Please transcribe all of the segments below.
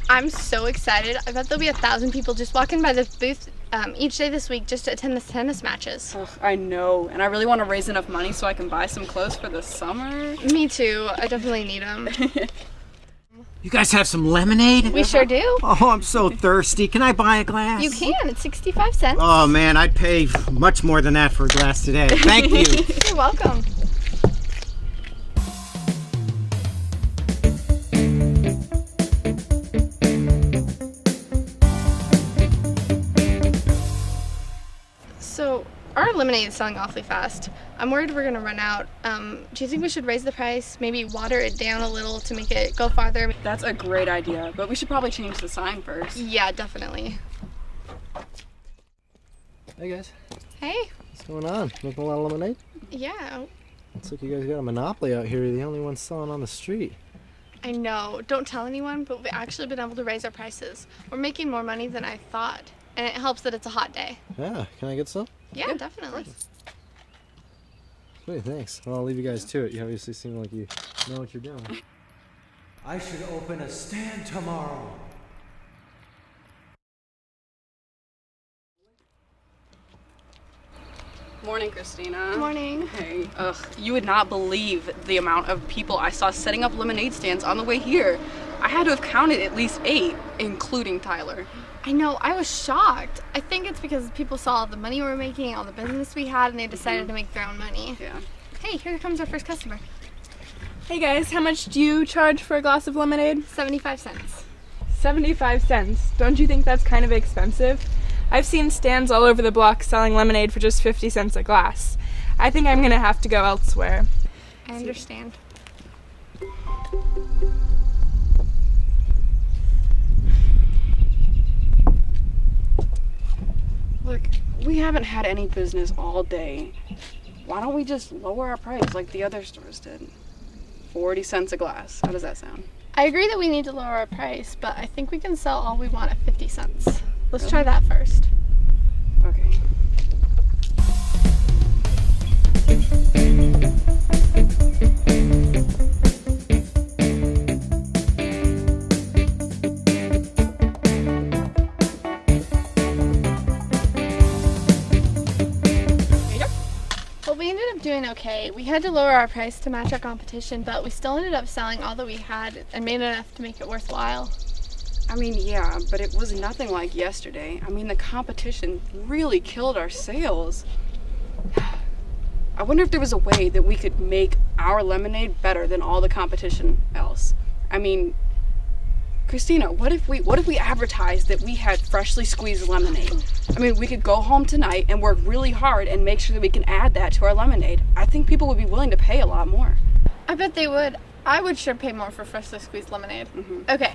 I'm so excited. I bet there'll be 1,000 people just walking by the booth each day this week just to attend the tennis matches. Ugh, I know, and I really want to raise enough money so I can buy some clothes for the summer. Me too. I definitely need them. You guys have some lemonade? We sure do. Oh, I'm so thirsty. Can I buy a glass? You can. It's 65 cents. Oh, man, I'd pay much more than that for a glass today. Thank you. You're welcome. So, our lemonade is selling awfully fast. I'm worried we're gonna run out. Do you think we should raise the price? Maybe water it down a little to make it go farther? That's a great idea, but we should probably change the sign first. Yeah, definitely. Hey guys, Hey. what's going on? Making a lot of lemonade? Yeah, Looks like you guys got a monopoly out here. You're the only ones selling on the street. I know. Don't tell anyone, but we've actually been able to raise our prices. We're making more money than I thought, and it helps that it's a hot day. Yeah, can I get some? Yeah, definitely. Sweet, thanks. Well, I'll leave you guys to it. You obviously seem like you know what you're doing. I should open a stand tomorrow. Morning, Christina. Morning. Hey, you would not believe the amount of people I saw setting up lemonade stands on the way here. I had to have counted at least 8, including Tyler. I know, I was shocked. I think it's because people saw all the money we were making, all the business we had, and they decided to make their own money. Yeah. Hey, here comes our first customer. Hey guys, how much do you charge for a glass of lemonade? 75 cents. 75 cents. Don't you think that's kind of expensive? I've seen stands all over the block selling lemonade for just 50 cents a glass. I think I'm gonna have to go elsewhere. I understand. Look, we haven't had any business all day. Why don't we just lower our price like the other stores did? 40 cents a glass. How does that sound? I agree that we need to lower our price, but I think we can sell all we want at 50 cents. Let's try that first. Okay. Well, we ended up doing okay. We had to lower our price to match our competition, but we still ended up selling all that we had and made enough to make it worthwhile. I mean, yeah, but it was nothing like yesterday. I mean, the competition really killed our sales. I wonder if there was a way that we could make our lemonade better than all the competition else. I mean, Christina, what if we advertised that we had freshly squeezed lemonade? I mean, we could go home tonight and work really hard and make sure that we can add that to our lemonade. I think people would be willing to pay a lot more. I bet they would. I would sure pay more for freshly squeezed lemonade. Mm-hmm. Okay,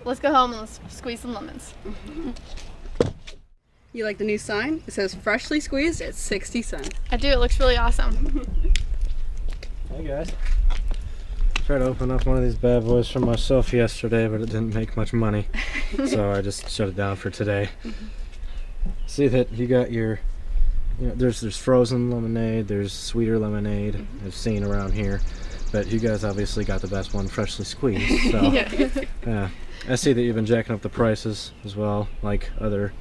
let's go home and let's squeeze some lemons. Mm-hmm. You like the new sign? It says freshly squeezed at 60 cents. I do, it looks really awesome. Hey guys. Tried to open up one of these bad boys for myself yesterday, but it didn't make much money. So I just shut it down for today. See that you got your, there's frozen lemonade, there's sweeter lemonade I've seen around here, but you guys obviously got the best one, freshly squeezed. So yeah. I see that you've been jacking up the prices as well, like other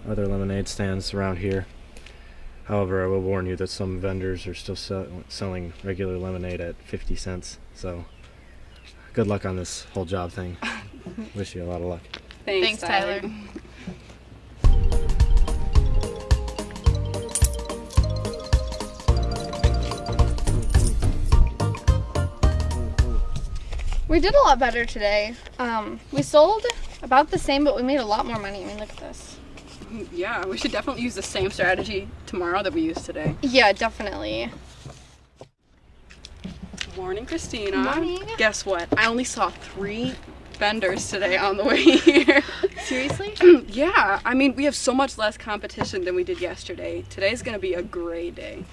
lemonade stands around here. However, I will warn you that some vendors are still selling regular lemonade at 50 cents. So good luck on this whole job thing. Wish you a lot of luck. Thanks, Tyler. We did a lot better today. We sold about the same, but we made a lot more money. I mean, look at this. Yeah, we should definitely use the same strategy tomorrow that we used today. Yeah, definitely. Morning, Christina. Morning. Guess what? I only saw 3 vendors today on the way here. Seriously? Yeah, I mean, we have so much less competition than we did yesterday. Today's gonna be a great day.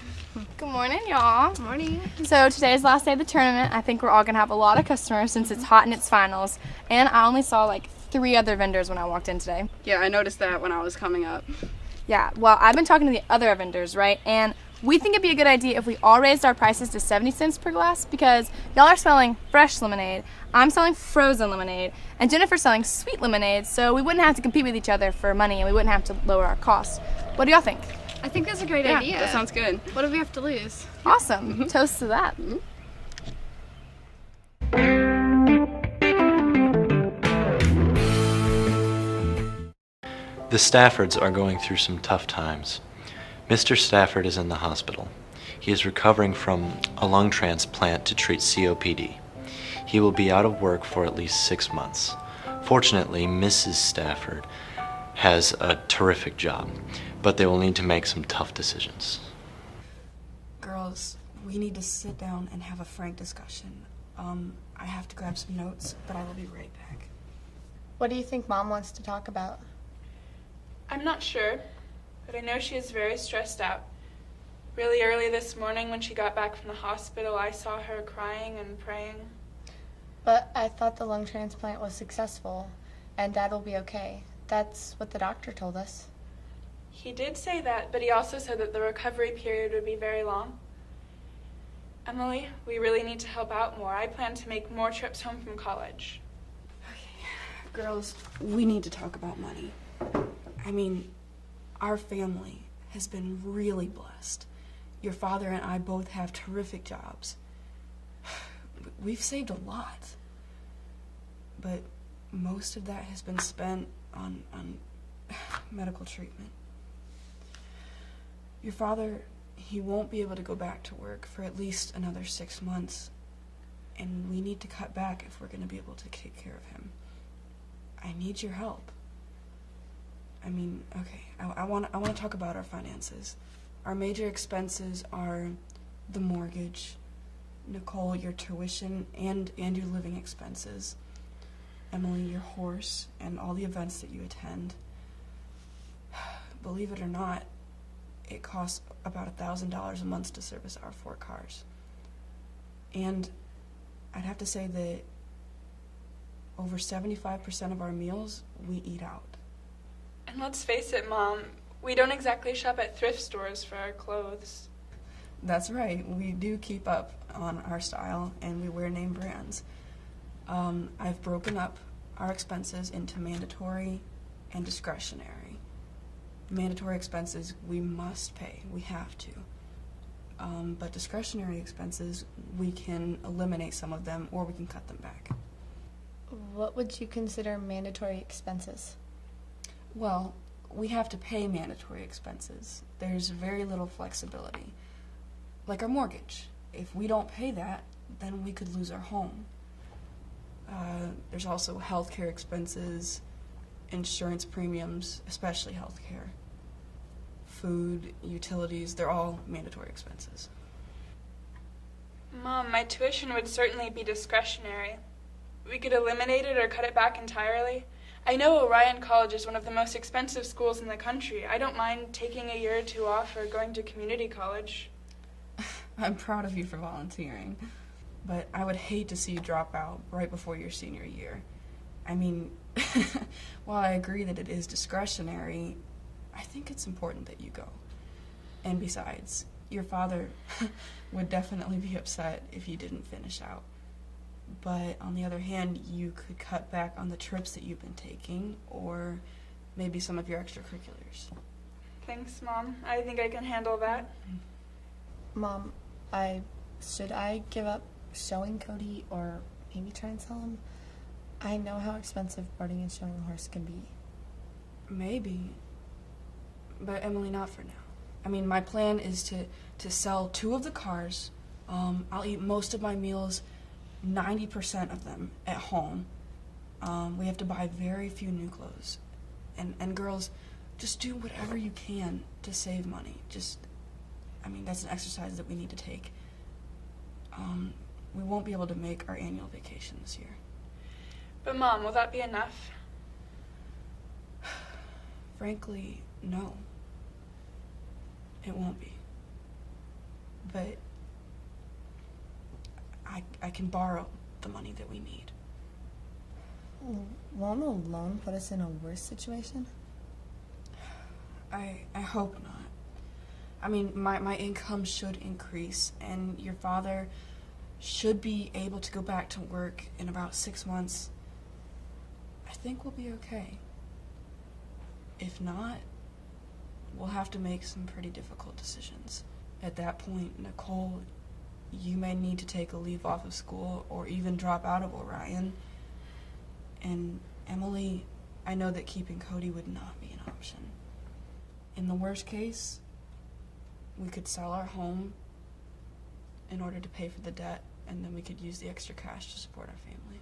Good morning, y'all. Morning. So today's the last day of the tournament. I think we're all gonna have a lot of customers since it's hot and it's finals. And I only saw like 3 other vendors when I walked in today. Yeah, I noticed that when I was coming up. Yeah, well, I've been talking to the other vendors, right? And We think it'd be a good idea if we all raised our prices to 70 cents per glass because y'all are selling fresh lemonade, I'm selling frozen lemonade, and Jennifer's selling sweet lemonade, so we wouldn't have to compete with each other for money and we wouldn't have to lower our costs. What do y'all think? I think that's a great Yeah, idea. that sounds good. What do we have to lose? Awesome. Toast to that. The Staffords are going through some tough times. Mr. Stafford is in the hospital. He is recovering from a lung transplant to treat COPD. He will be out of work for at least 6 months. Fortunately, Mrs. Stafford has a terrific job, but they will need to make some tough decisions. Girls, we need to sit down and have a frank discussion. I have to grab some notes, but I will be right back. What do you think Mom wants to talk about? I'm not sure, but I know she is very stressed out. Really early this morning when she got back from the hospital, I saw her crying and praying. But I thought the lung transplant was successful and Dad will be okay. That's what the doctor told us. He did say that, but he also said that the recovery period would be very long. Emily, we really need to help out more. I plan to make more trips home from college. Girls, we need to talk about money. I mean, our family has been really blessed. Your father and I both have terrific jobs. We've saved a lot. But most of that has been spent on medical treatment. Your father, he won't be able to go back to work for at least another 6 months. And we need to cut back if we're going to be able to take care of him. I need your help. I mean, okay, I want to talk about our finances. Our major expenses are the mortgage, Nicole, your tuition, and your living expenses. Emily, your horse, and all the events that you attend. Believe it or not, it costs about $1,000 a month to service our 4 cars. And I'd have to say that over 75% of our meals we eat out. And let's face it, Mom, we don't exactly shop at thrift stores for our clothes. That's right. We do keep up on our style, and we wear name brands. I've broken up our expenses into mandatory and discretionary. Mandatory expenses we must pay. We have to. But discretionary expenses, we can eliminate some of them, or we can cut them back. What would you consider mandatory expenses? Well, we have to pay mandatory expenses. There's very little flexibility. Like our mortgage. If we don't pay that, then we could lose our home. There's also healthcare expenses, insurance premiums, especially healthcare. Food, utilities, they're all mandatory expenses. Mom, my tuition would certainly be discretionary. We could eliminate it or cut it back entirely. I know Orion College is one of the most expensive schools in the country. I don't mind taking a year or 2 off or going to community college. I'm proud of you for volunteering, but I would hate to see you drop out right before your senior year. I mean, while I agree that it is discretionary, I think it's important that you go. And besides, your father would definitely be upset if you didn't finish out. But on the other hand, you could cut back on the trips that you've been taking, or maybe some of your extracurriculars. Thanks, Mom. I think I can handle that. Mom, should I give up showing Cody or maybe try and sell him? I know how expensive boarding and showing a horse can be. Maybe. But Emily, not for now. I mean, my plan is to sell 2 of the cars. I'll eat most of my meals, 90% of them, at home. We have to buy very few new clothes. And girls, just do whatever you can to save money. That's an exercise that we need to take. We won't be able to make our annual vacation this year. But Mom, will that be enough? Frankly, no. It won't be. But I can borrow the money that we need. Won't a loan put us in a worse situation? I hope not. I mean, my income should increase, and your father should be able to go back to work in about 6 months. I think we'll be okay. If not, we'll have to make some pretty difficult decisions. At that point, Nicole, you may need to take a leave off of school or even drop out of Orion. And Emily, I know that keeping Cody would not be an option. In the worst case, we could sell our home in order to pay for the debt, and then we could use the extra cash to support our family.